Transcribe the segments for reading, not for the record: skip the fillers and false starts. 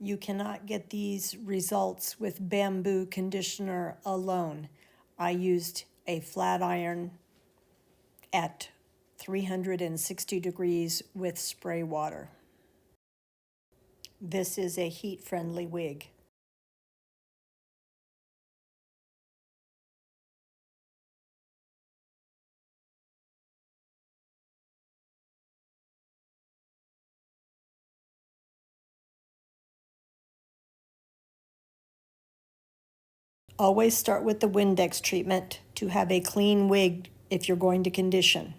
You cannot get these results with bamboo conditioner alone. I used a flat iron at 360 degrees with spray water. This is a heat-friendly wig. Always start with the Windex treatment to have a clean wig if you're going to condition.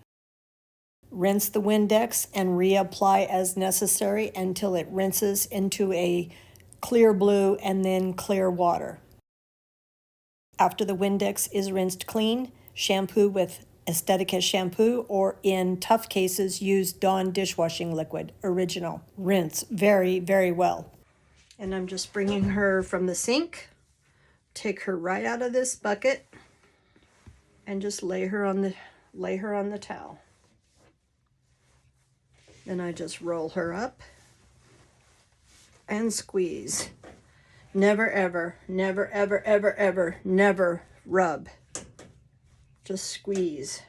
Rinse the Windex and reapply as necessary until it rinses into a clear blue and then clear water. After the Windex is rinsed clean, shampoo with Estetica shampoo, or in tough cases, use Dawn dishwashing liquid, original. Rinse very, very well. And I'm just bringing her from the sink. Take her right out of this bucket and just lay her on the towel. Then I just roll her up and squeeze. Never, ever, never, ever, ever, ever, never rub. Just squeeze.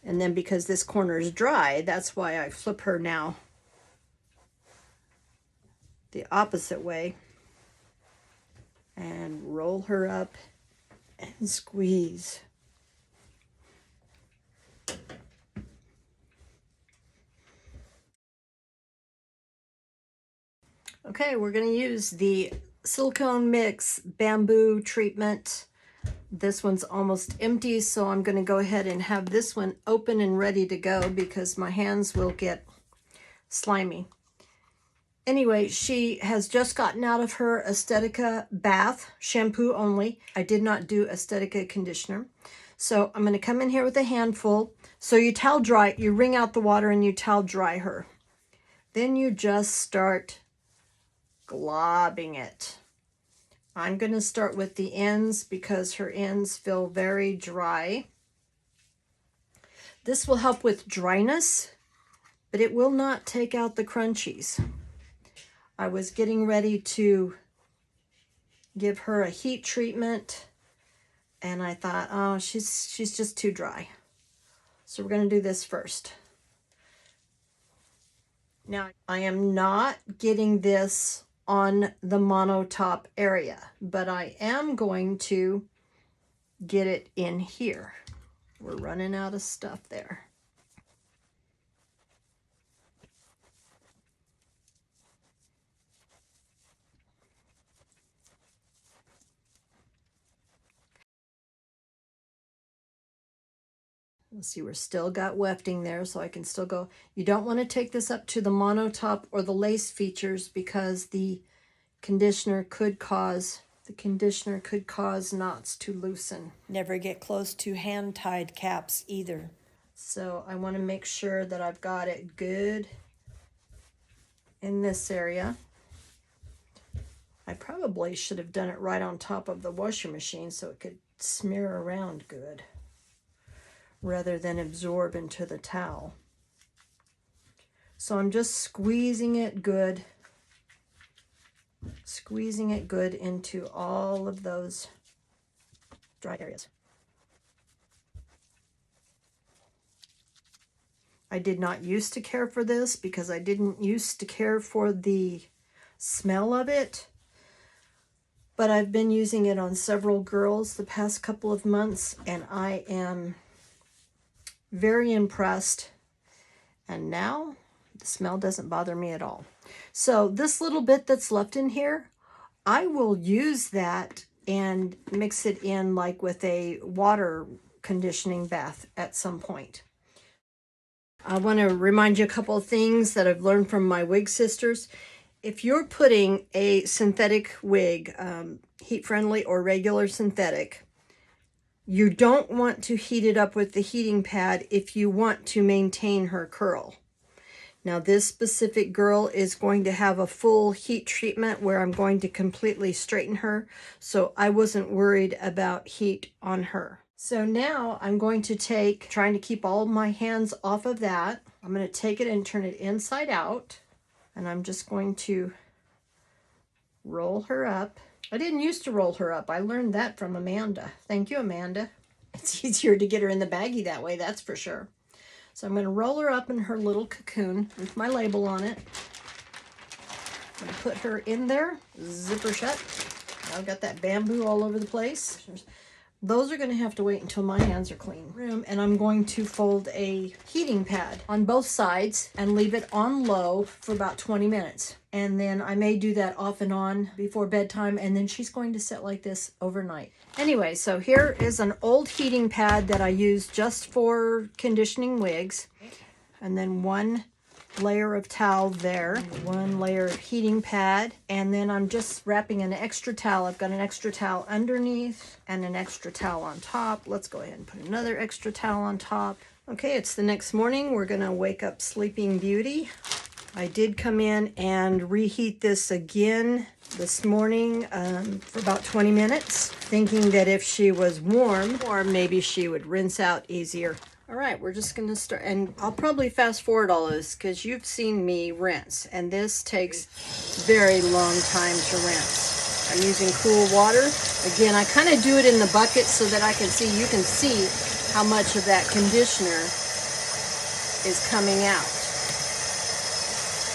And then because this corner is dry, that's why I flip her now the opposite way and roll her up and squeeze. Okay, we're going to use the Silicone Mix Bamboo Treatment. This one's almost empty, so I'm going to go ahead and have this one open and ready to go because my hands will get slimy. Anyway, she has just gotten out of her Estetica bath, shampoo only. I did not do Estetica conditioner. So I'm going to come in here with a handful. So you towel dry, you wring out the water and you towel dry her. Then you just start globbing it. I'm going to start with the ends because her ends feel very dry. This will help with dryness, but it will not take out the crunchies. I was getting ready to give her a heat treatment and I thought, oh, she's just too dry. So we're going to do this first. Now, I am not getting this on the monotop area, but I am going to get it in here. We're running out of stuff there. Let's see, we're still got wefting there, so I can still go. You don't want to take this up to the monotop or the lace features because the conditioner could cause knots to loosen. Never get close to hand-tied caps either. So I want to make sure that I've got it good in this area. I probably should have done it right on top of the washing machine so it could smear around good rather than absorb into the towel. So I'm just squeezing it good into all of those dry areas. I did not used to care for this because I didn't used to care for the smell of it, but I've been using it on several girls the past couple of months and I am very impressed, and now the smell doesn't bother me at all. So this little bit that's left in here, I will use that and mix it in like with a water conditioning bath at some point. I want to remind you a couple of things that I've learned from my wig sisters. If you're putting a synthetic wig, heat-friendly or regular synthetic, you don't want to heat it up with the heating pad if you want to maintain her curl. Now this specific girl is going to have a full heat treatment where I'm going to completely straighten her, so I wasn't worried about heat on her. So now I'm going to trying to keep all my hands off of that. I'm going to take it and turn it inside out, and I'm just going to roll her up. I didn't used to roll her up. I learned that from Amanda. Thank you, Amanda. It's easier to get her in the baggie that way, that's for sure. So I'm going to roll her up in her little cocoon with my label on it. I'm going to put her in there, zip her shut. I've got that bamboo all over the place. Those are going to have to wait until my hands are clean. And I'm going to fold a heating pad on both sides and leave it on low for about 20 minutes. And then I may do that off and on before bedtime, and then she's going to sit like this overnight. Anyway, so here is an old heating pad that I use just for conditioning wigs. And then one layer of towel there, one layer of heating pad, and then I'm just wrapping an extra towel. I've got an extra towel underneath and an extra towel on top. Let's go ahead and put another extra towel on top. Okay, it's the next morning. We're gonna wake up Sleeping Beauty. I did come in and reheat this again this morning for about 20 minutes, thinking that if she was warm, or maybe she would rinse out easier. All right, we're just going to start, and I'll probably fast forward all this because you've seen me rinse, and this takes very long time to rinse. I'm using cool water. Again, I kind of do it in the bucket so that you can see how much of that conditioner is coming out.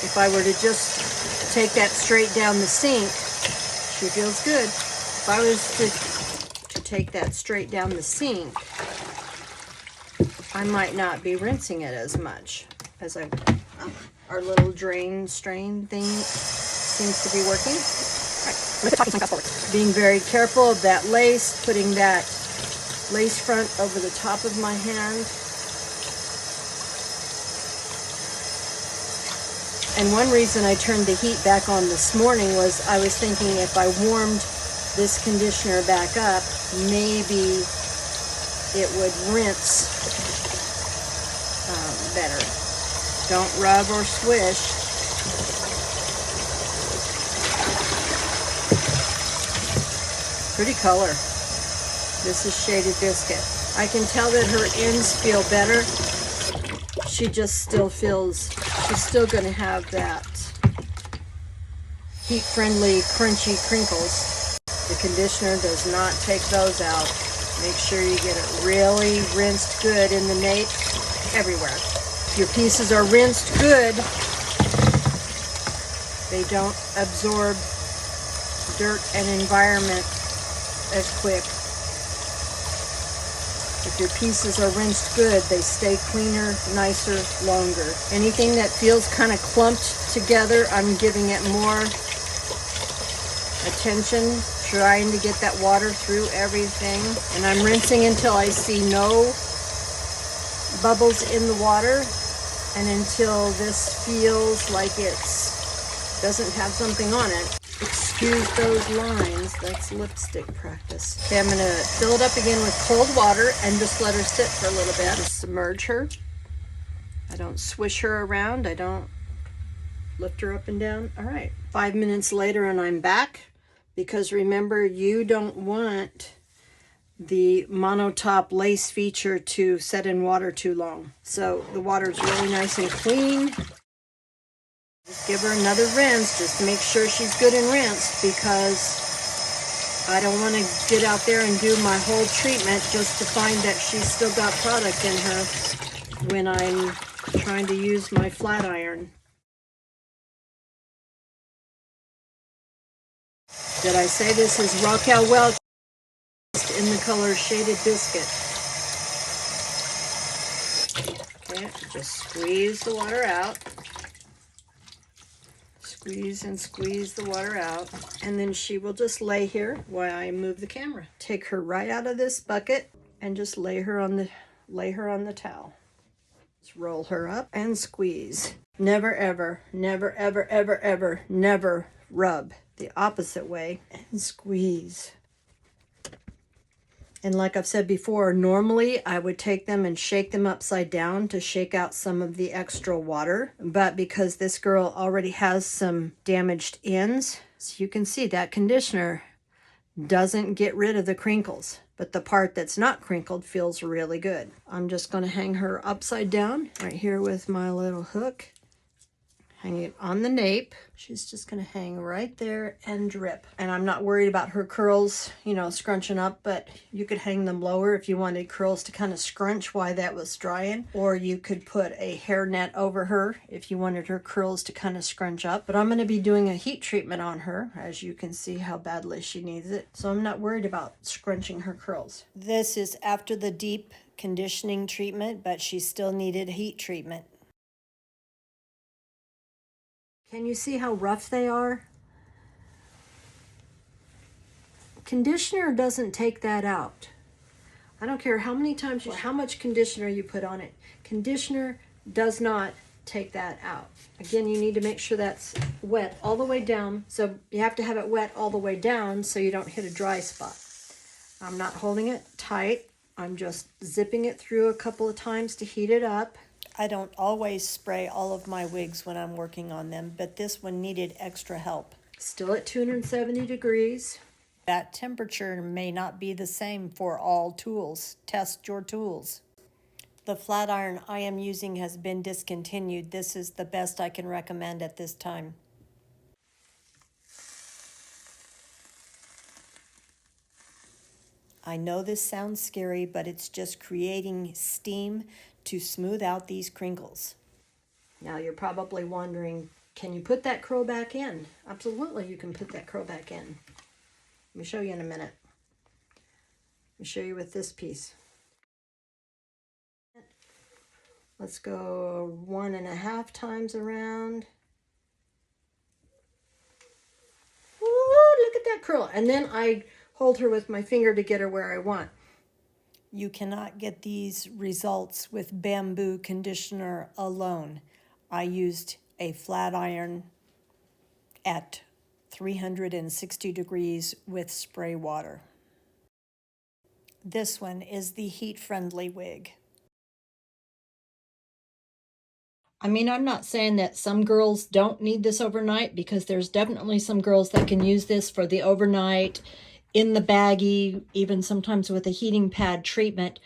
If I were to just take that straight down the sink, she feels good. If I was to take that straight down the sink, I might not be rinsing it as much as our little strain thing seems to be working. All right. Being very careful of that lace, putting that lace front over the top of my hand. And one reason I turned the heat back on this morning was I was thinking if I warmed this conditioner back up, maybe it would rinse better. Don't rub or swish. Pretty color. This is Shaded Biscuit. I can tell that her ends feel better. She just still feels, she's still going to have that heat-friendly, crunchy crinkles. The conditioner does not take those out. Make sure you get it really rinsed good in the nape, everywhere. If your pieces are rinsed good, they don't absorb dirt and environment as quick. If your pieces are rinsed good, they stay cleaner, nicer, longer. Anything that feels kind of clumped together, I'm giving it more attention, trying to get that water through everything. And I'm rinsing until I see no bubbles in the water and until this feels like it doesn't have something on it. Excuse those lines, that's lipstick practice. Okay, I'm gonna fill it up again with cold water and just let her sit for a little bit. Just submerge her. I don't swish her around, I don't lift her up and down. All right, 5 minutes later and I'm back, because remember, you don't want the monotop lace feature to set in water too long. So the water is really nice and clean. Just give her another rinse just to make sure she's good and rinsed, because I don't want to get out there and do my whole treatment just to find that she's still got product in her when I'm trying to use my flat iron. Did I say this is Raquel Welch in the color Shaded Biscuit? Okay, just squeeze the water out. Squeeze and squeeze the water out. And then she will just lay here while I move the camera. Take her right out of this bucket and just lay her on the towel. Just roll her up and squeeze. Never ever, never ever ever ever, never rub. The opposite way and squeeze. And like I've said before, normally I would take them and shake them upside down to shake out some of the extra water. But because this girl already has some damaged ends, so you can see that conditioner doesn't get rid of the crinkles. But the part that's not crinkled feels really good. I'm just going to hang her upside down right here with my little hook. Hang it on the nape. She's just gonna hang right there and drip. And I'm not worried about her curls, you know, scrunching up, but you could hang them lower if you wanted curls to kind of scrunch while that was drying. Or you could put a hair net over her if you wanted her curls to kind of scrunch up. But I'm gonna be doing a heat treatment on her, as you can see how badly she needs it. So I'm not worried about scrunching her curls. This is after the deep conditioning treatment, but she still needed heat treatment. Can you see how rough they are? Conditioner doesn't take that out. I don't care how many times or how much conditioner you put on it. Conditioner does not take that out. Again, you need to make sure that's wet all the way down. So you have to have it wet all the way down so you don't hit a dry spot. I'm not holding it tight. I'm just zipping it through a couple of times to heat it up. I don't always spray all of my wigs when I'm working on them, but this one needed extra help. Still at 270 degrees. That temperature may not be the same for all tools. Test your tools. The flat iron I am using has been discontinued. This is the best I can recommend at this time. I know this sounds scary, but it's just creating steam to smooth out these crinkles. Now you're probably wondering, can you put that curl back in? Absolutely, you can put that curl back in. Let me show you in a minute. Let me show you with this piece. Let's go 1.5 times around. Ooh, look at that curl. And then I hold her with my finger to get her where I want. You cannot get these results with bamboo conditioner alone. I used a flat iron at 360 degrees with spray water. This one is the heat-friendly wig. I mean, I'm not saying that some girls don't need this overnight, because there's definitely some girls that can use this for the overnight, in the baggie, even sometimes with a heating pad treatment.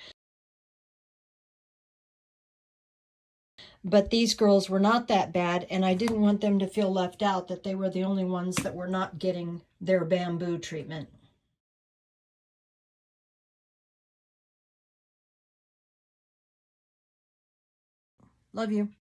But these girls were not that bad, and I didn't want them to feel left out, that they were the only ones that were not getting their bamboo treatment. Love you.